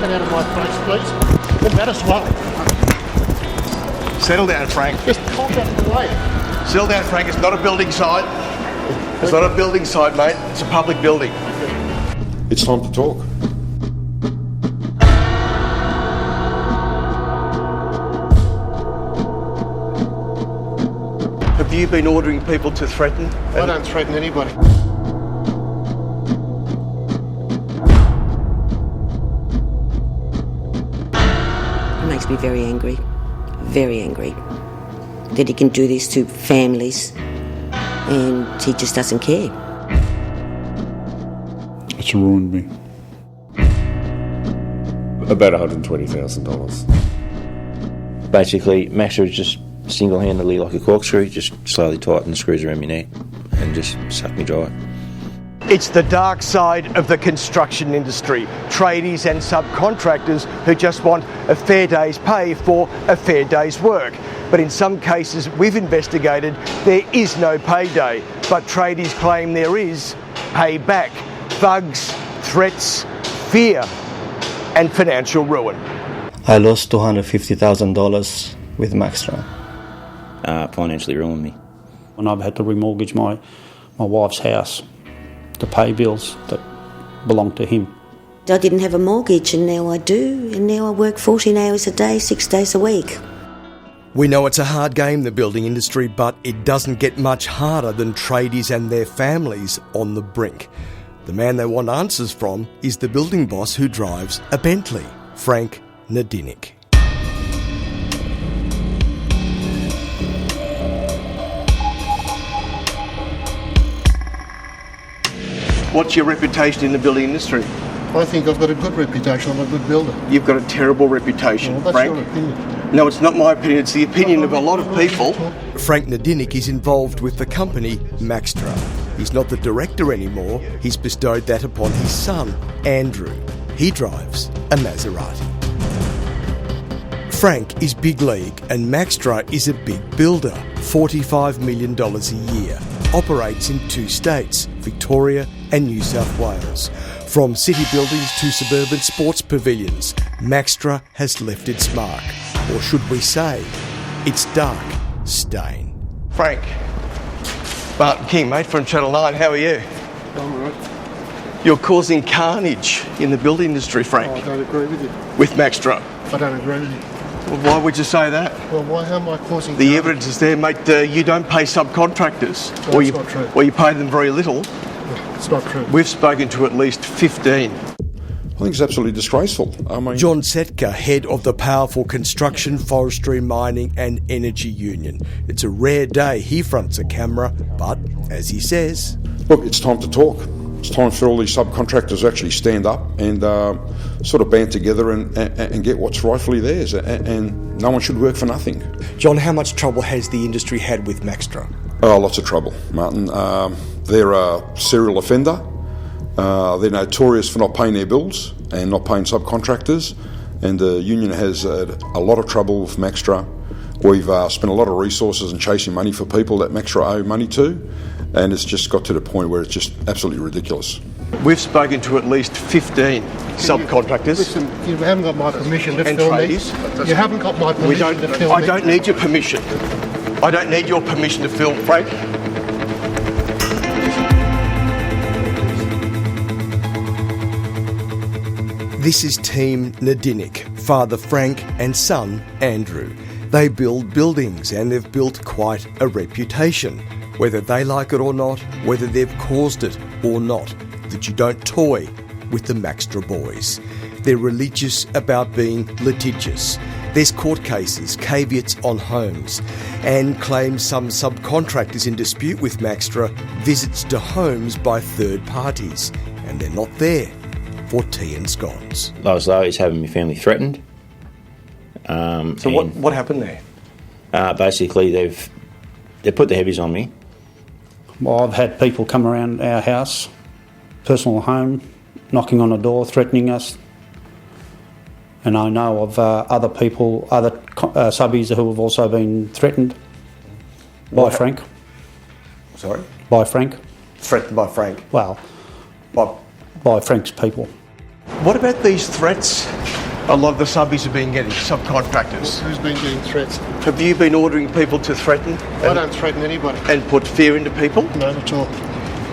Get out of my face, please. Wouldn't matter, swallow. Settle down, Frank. Just calm down the way. Settle down, Frank. It's not a building site. It's not a building site, mate. It's a public building. It's time to talk. Have you been ordering people to threaten? I don't threaten anybody. It makes me very angry that he can do this to families and he just doesn't care. It's ruined me. About $120,000. Basically, Maxstra just single-handedly, like a corkscrew, just slowly tighten the screws around my neck and just suck me dry. It's the dark side of the construction industry. Tradies and subcontractors who just want a fair day's pay for a fair day's work. But in some cases we've investigated, there is no payday. But tradies claim there is payback. Thugs, threats, fear and financial ruin. I lost $250,000 with Maxstra. Financially ruined me. And I've had to remortgage my wife's house to pay bills that belong to him. I didn't have a mortgage and now I do, and now I work 14 hours a day, 6 days a week. We know it's a hard game, the building industry, but it doesn't get much harder than tradies and their families on the brink. The man they want answers from is the building boss who drives a Bentley, Frank Nadinic. What's your reputation in the building industry? I think I've got a good reputation. I'm a good builder. You've got a terrible reputation, Well, that's Frank. your opinion. No, it's not my opinion, it's the opinion of a lot of people. Frank Nadinic is involved with the company Maxstra. He's not the director anymore, he's bestowed that upon his son, Andrew. He drives a Maserati. Frank is big league and Maxstra is a big builder, $45 million a year. Operates in 2 states, Victoria and New South Wales. From city buildings to suburban sports pavilions, Maxstra has left its mark. Or should we say, its dark stain. Frank. Barton King, mate, from Channel 9, how are you? I'm all right. You're causing carnage in the building industry, Frank. I don't agree with you. With Maxstra. I don't agree with you. Well, why would you say that? Well, how am I causing The carnage? evidence is there, mate. You don't pay subcontractors. No, it's not true. Or you pay them very little. It's not true. We've spoken to at least 15. I think it's absolutely disgraceful. I mean, John Setka, head of the powerful Construction, Forestry, Mining and Energy Union. It's a rare day he fronts a camera, but, as he says... look, it's time to talk. It's time for all these subcontractors to actually stand up and sort of band together and get what's rightfully theirs. And no one should work for nothing. John, how much trouble has the industry had with Maxstra? Oh, lots of trouble, Martin. They're a serial offender. They're notorious for not paying their bills and not paying subcontractors. And the union has a lot of trouble with Maxstra. We've spent a lot of resources in chasing money for people that Maxstra owe money to. And it's just got to the point where it's just absolutely ridiculous. We've spoken to at least 15 subcontractors. Listen, you haven't got my permission to And film tradies. me. You haven't got my permission to film me. I don't need your permission. I don't need your permission to film, Frank. This is Team Nadinic, father Frank and son Andrew. They build buildings and they've built quite a reputation. Whether they like it or not, whether they've caused it or not, that you don't toy with the Maxstra boys. They're religious about being litigious. There's court cases, caveats on homes, and claims some subcontractors in dispute with Maxstra visits to homes by third parties, and they're not there for tea and scones. I was always having my family threatened. So what happened there? Basically, they put the heavies on me. Well, I've had people come around our house, personal home, knocking on the door, threatening us. And I know of other people, other subbies who have also been threatened by Frank. Sorry? By Frank. Threatened by Frank? Well, By by Frank's people. What about these threats A lot of the subbies have been getting subcontractors. Who's been getting threats? Have you been ordering people to threaten? I don't threaten anybody. And put fear into people? No, not at all.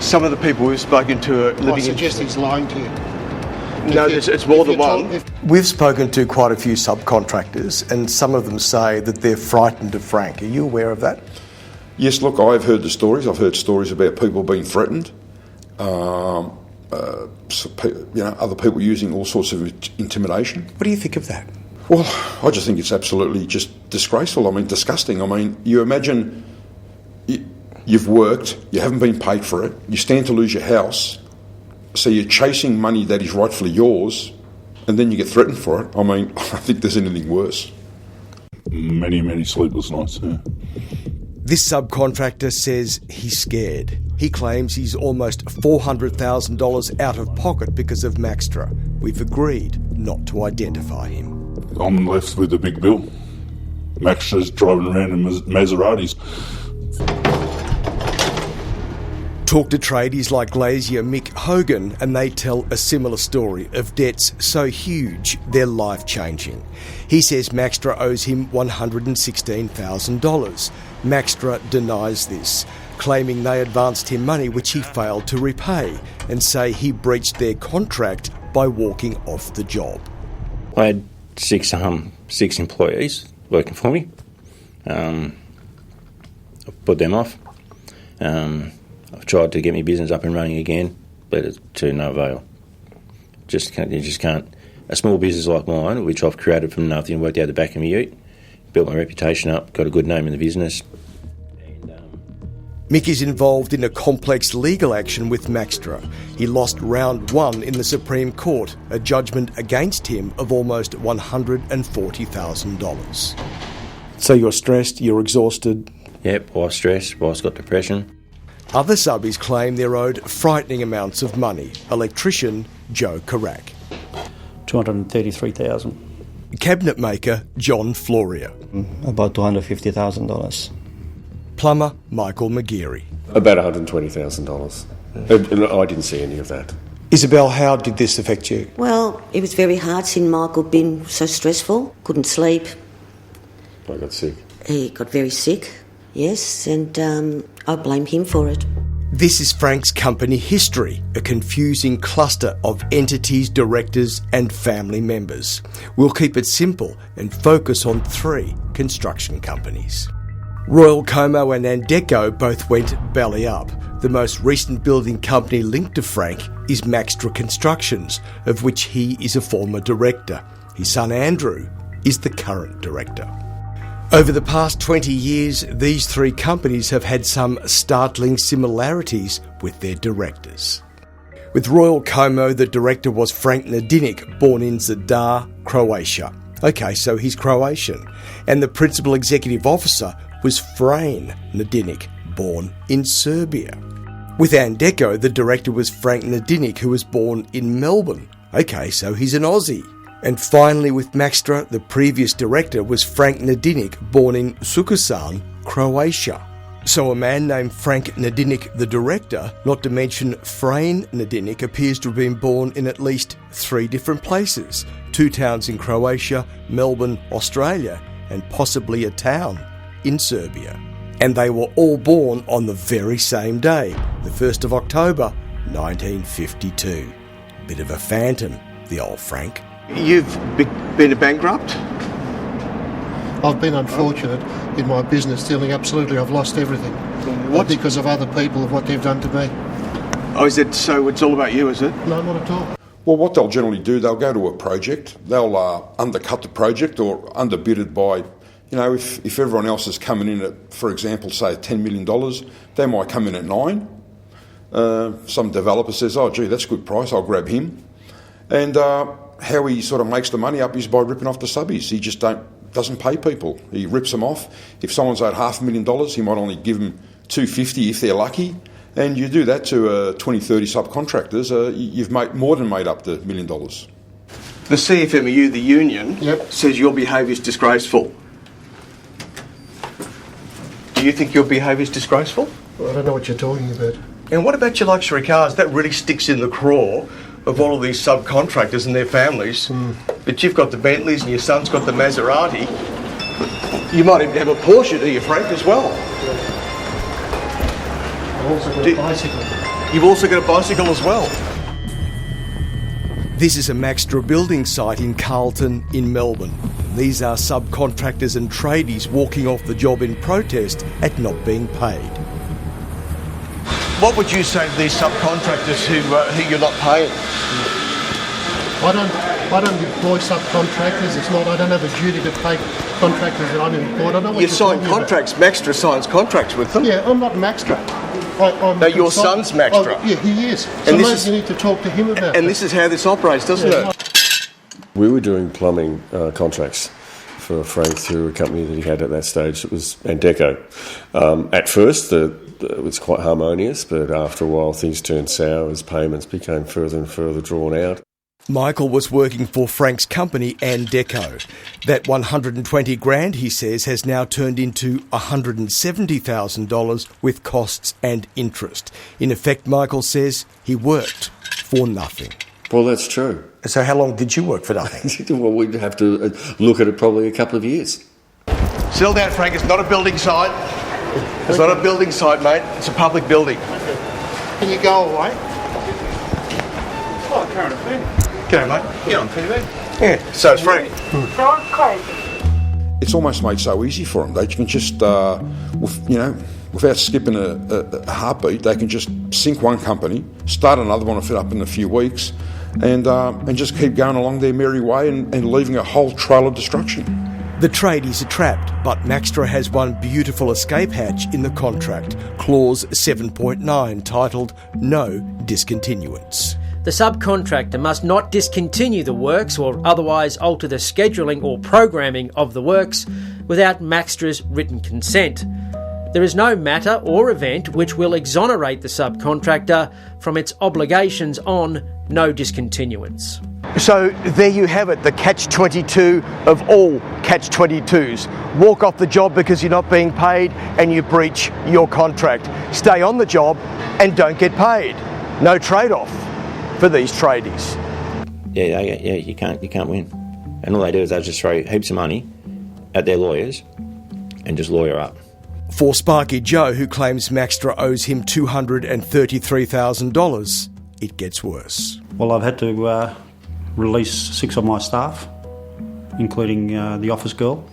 Some of the people we've spoken to are living I suggest he's lying to you. No, it's more than one. If We've spoken to quite a few subcontractors, and some of them say that they're frightened of Frank. Are you aware of that? Yes, look, I've heard the stories. I've heard stories about people being threatened. Other people using all sorts of intimidation. What do you think of that? Well, I just think it's absolutely just disgraceful. I mean, disgusting. I mean, you imagine you've worked, you haven't been paid for it, you stand to lose your house, so you're chasing money that is rightfully yours, and then you get threatened for it. I mean, I think there's anything worse. Many sleepless nights, yeah. This subcontractor says he's scared. He claims he's almost $400,000 out of pocket because of Maxstra. We've agreed not to identify him. I'm left with a big bill. Maxstra's driving around in Maseratis. Talk to tradies like glazier Mick Hogan and they tell a similar story of debts so huge they're life-changing. He says Maxstra owes him $116,000. Maxstra denies this, claiming they advanced him money which he failed to repay, and say he breached their contract by walking off the job. I had six employees working for me. I put them off. I've tried to get my business up and running again, but it's to no avail. You just can't. A small business like mine, which I've created from nothing, worked out the back of my ute, built my reputation up, got a good name in the business. Mick is involved in a complex legal action with Maxstra. He lost round one in the Supreme Court, a judgment against him of almost $140,000. So you're stressed, you're exhausted? Yep, I was stressed, I got depression. Other subbies claim they're owed frightening amounts of money. Electrician Joe Karak. $233,000. Cabinet maker John Floria. About $250,000. Plumber Michael McGeary. About $120,000. I didn't see any of that. Isabel, how did this affect you? Well, it was very hard seeing Michael being so stressful. Couldn't sleep. I got sick. He got very sick, yes, and I blame him for it. This is Frank's company history, a confusing cluster of entities, directors and family members. We'll keep it simple and focus on 3 construction companies. Royal Como and Andeco both went belly up. The most recent building company linked to Frank is Maxstra Constructions, of which he is a former director. His son Andrew is the current director. Over the past 20 years, these 3 companies have had some startling similarities with their directors. With Royal Como, the director was Frank Nadinic, born in Zadar, Croatia. Okay, so he's Croatian. And the principal executive officer was Frane Nadinic, born in Serbia. With Andeco, the director was Frank Nadinic, who was born in Melbourne. Okay, so he's an Aussie. And finally, with Maxstra, the previous director was Frank Nadinic, born in Sukosan, Croatia. So a man named Frank Nadinic, the director, not to mention Frane Nadinic, appears to have been born in at least 3 different places. 2 towns in Croatia, Melbourne, Australia, and possibly a town in Serbia. And they were all born on the very same day, the 1st of October, 1952. Bit of a phantom, the old Frank. You've been a bankrupt? I've been unfortunate in my business dealing. Absolutely, I've lost everything. What? Because of other people, of what they've done to me. Oh, is it so? It's all about you, is it? No, not at all. Well, what they'll generally do, they'll go to a project, they'll undercut the project or underbid it by, if everyone else is coming in at, for example, say $10 million, they might come in at 9. Some developer says, oh, gee, that's a good price, I'll grab him. And how he sort of makes the money up is by ripping off the subbies. He just doesn't pay people. He rips them off. If someone's owed $500,000, he might only give them $250,000 if they're lucky. And you do that to 20, 30 subcontractors, you've more than made up the $1 million. The CFMEU, the union, says your behaviour is disgraceful. Do you think your behaviour is disgraceful? Well, I don't know what you're talking about. And what about your luxury cars? That really sticks in the craw. of all of these subcontractors and their families, but you've got the Bentleys and your son's got the Maserati. You might even have a Porsche, do you, Frank, as well? I've also got a bicycle. You've also got a bicycle as well. This is a Maxstra building site in Carlton in Melbourne. These are subcontractors and tradies walking off the job in protest at not being paid. What would you say to these subcontractors who you're not paying? I don't employ subcontractors. I don't have a duty to pay contractors that I'm employed. I don't know what you sign contracts. Maxstra signs contracts with them. Yeah, I'm not Maxstra. No, your son's Maxstra. Oh, yeah, he is. So maybe you need to talk to him about that. And this is how this operates, doesn't it? We were doing plumbing contracts for Frank through a company that he had at that stage. It was Andeco. At first, it was quite harmonious, but after a while things turned sour as payments became further and further drawn out. Michael was working for Frank's company, Andeco. That $120,000, he says, has now turned into $170,000 with costs and interest. In effect, Michael says he worked for nothing. Well, that's true. So how long did you work for nothing? Well, we'd have to look at it probably a couple of years. Settle down, Frank. It's not a building site. It's not a building site, mate. It's a public building. Can you go away? Oh, current offender. G'day, mate. Get on, Peter. Yeah, so it's Frank. It's almost made so easy for them. They can just, without skipping a heartbeat, they can just sink one company, start another one and fit up in a few weeks, and just keep going along their merry way and leaving a whole trail of destruction. The tradies are trapped, but Maxstra has one beautiful escape hatch in the contract, clause 7.9, titled No Discontinuance. The subcontractor must not discontinue the works or otherwise alter the scheduling or programming of the works without Maxstra's written consent. There is no matter or event which will exonerate the subcontractor from its obligations on no discontinuance. So there you have it, the catch-22 of all catch-22s. Walk off the job because you're not being paid and you breach your contract. Stay on the job and don't get paid. No trade-off for these tradies. Yeah, you can't win. And all they do is they just throw heaps of money at their lawyers and just lawyer up. For Sparky Joe, who claims Maxstra owes him $233,000, it gets worse. Well, I've had to release 6 of my staff, including the office girl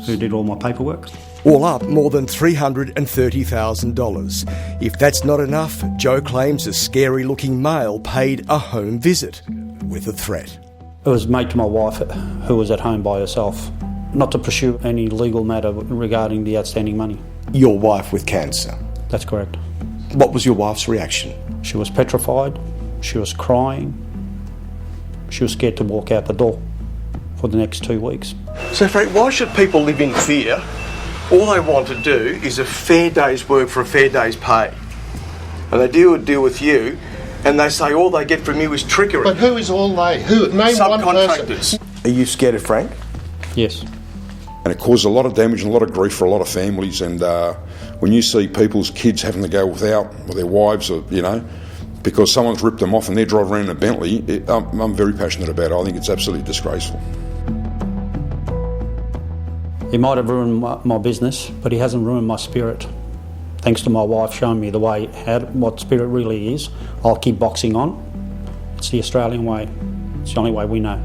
who did all my paperwork. All up, more than $330,000. If that's not enough, Joe claims a scary-looking male paid a home visit with a threat. It was made to my wife, who was at home by herself, not to pursue any legal matter regarding the outstanding money. Your wife with cancer? That's correct. What was your wife's reaction? She was petrified, she was crying, she was scared to walk out the door for the next 2 weeks. So Frank, why should people live in fear? All they want to do is a fair day's work for a fair day's pay. And they deal with you, and they say all they get from you is trickery. But who is all they? Who? Name one person. Subcontractors. Are you scared of Frank? Yes. And it causes a lot of damage and a lot of grief for a lot of families. And when you see people's kids having to go without, or their wives, or because someone's ripped them off and they're driving around in a Bentley, I'm very passionate about it. I think it's absolutely disgraceful. He might have ruined my business, but he hasn't ruined my spirit. Thanks to my wife showing me the way, what spirit really is. I'll keep boxing on. It's the Australian way. It's the only way we know.